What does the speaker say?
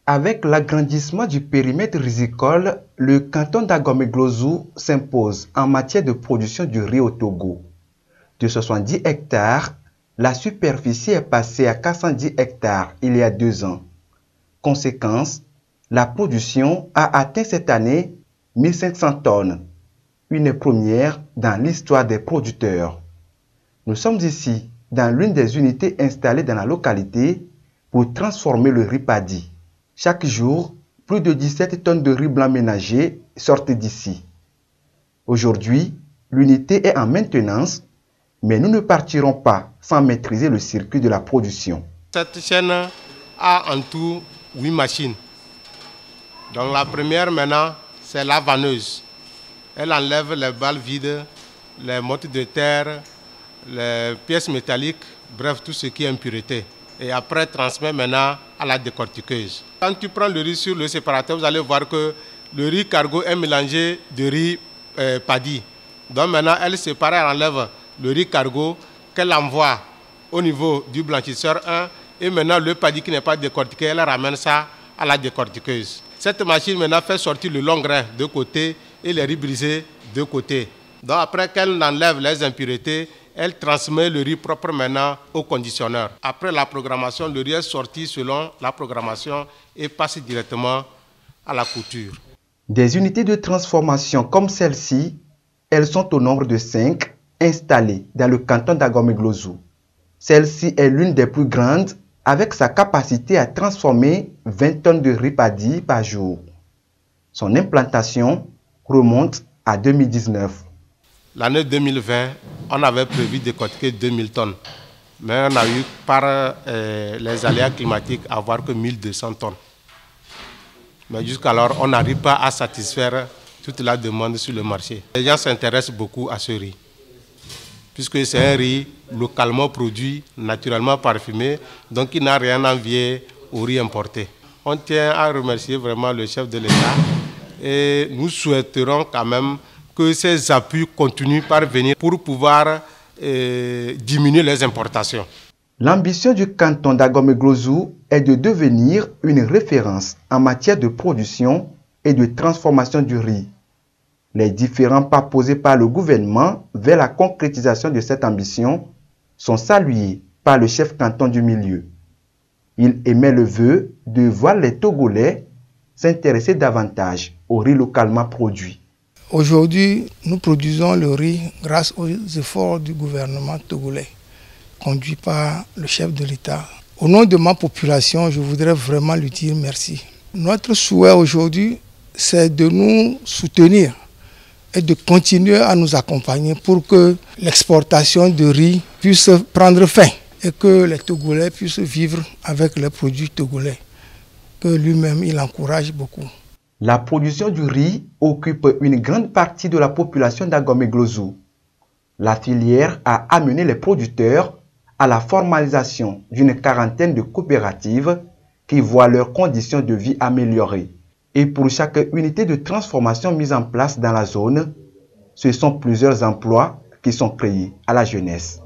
Avec l'agrandissement du périmètre risicole, le canton d'Agomé-Glozou s'impose en matière de production du riz au Togo. De 70 hectares, la superficie est passée à 410 hectares il y a 2 ans. Conséquence, la production a atteint cette année 1500 tonnes, une première dans l'histoire des producteurs. Nous sommes ici dans l'une des unités installées dans la localité pour transformer le riz paddy. Chaque jour, plus de 17 tonnes de riz blanc ménager sortent d'ici. Aujourd'hui, l'unité est en maintenance, mais nous ne partirons pas sans maîtriser le circuit de la production. Cette chaîne a en tout 8 machines. Donc la première maintenant, c'est la vanneuse. Elle enlève les balles vides, les mottes de terre, les pièces métalliques, bref, tout ce qui est impureté. Et après, transmet maintenant à la décortiqueuse. Quand tu prends le riz sur le séparateur, vous allez voir que le riz cargo est mélangé de riz paddy. Donc maintenant, elle sépare, elle enlève le riz cargo qu'elle envoie au niveau du blanchisseur 1. Et maintenant, le paddy qui n'est pas décortiqué, elle ramène ça à la décortiqueuse. Cette machine maintenant fait sortir le long grain de côté et les riz brisés de côté. Donc après qu'elle enlève les impuretés, elle transmet le riz propre maintenant au conditionneur. Après la programmation, le riz est sorti selon la programmation et passe directement à la couture. Des unités de transformation comme celle-ci, elles sont au nombre de 5 installées dans le canton d'Agomé-Glozou. Celle-ci est l'une des plus grandes avec sa capacité à transformer 20 tonnes de riz paddy par jour. Son implantation remonte à 2019. L'année 2020, on avait prévu de décortiquer 2000 tonnes. Mais on a eu, par les aléas climatiques, à avoir que 1200 tonnes. Mais jusqu'alors, on n'arrive pas à satisfaire toute la demande sur le marché. Les gens s'intéressent beaucoup à ce riz, puisque c'est un riz localement produit, naturellement parfumé, donc il n'a rien à envier au riz importé. On tient à remercier vraiment le chef de l'État et nous souhaiterons quand même que ces appuis continuent par venir pour pouvoir diminuer les importations. L'ambition du canton d'Agomé-Glozou est de devenir une référence en matière de production et de transformation du riz. Les différents pas posés par le gouvernement vers la concrétisation de cette ambition sont salués par le chef canton du milieu. Il émet le vœu de voir les Togolais s'intéresser davantage au riz localement produit. Aujourd'hui, nous produisons le riz grâce aux efforts du gouvernement togolais, conduit par le chef de l'État. Au nom de ma population, je voudrais vraiment lui dire merci. Notre souhait aujourd'hui, c'est de nous soutenir et de continuer à nous accompagner pour que l'exportation de riz puisse prendre fin et que les Togolais puissent vivre avec les produits togolais, que lui-même il encourage beaucoup. La production du riz occupe une grande partie de la population d'Agomé-Glozou. La filière a amené les producteurs à la formalisation d'une quarantaine de coopératives qui voient leurs conditions de vie améliorées. Et pour chaque unité de transformation mise en place dans la zone, ce sont plusieurs emplois qui sont créés à la jeunesse.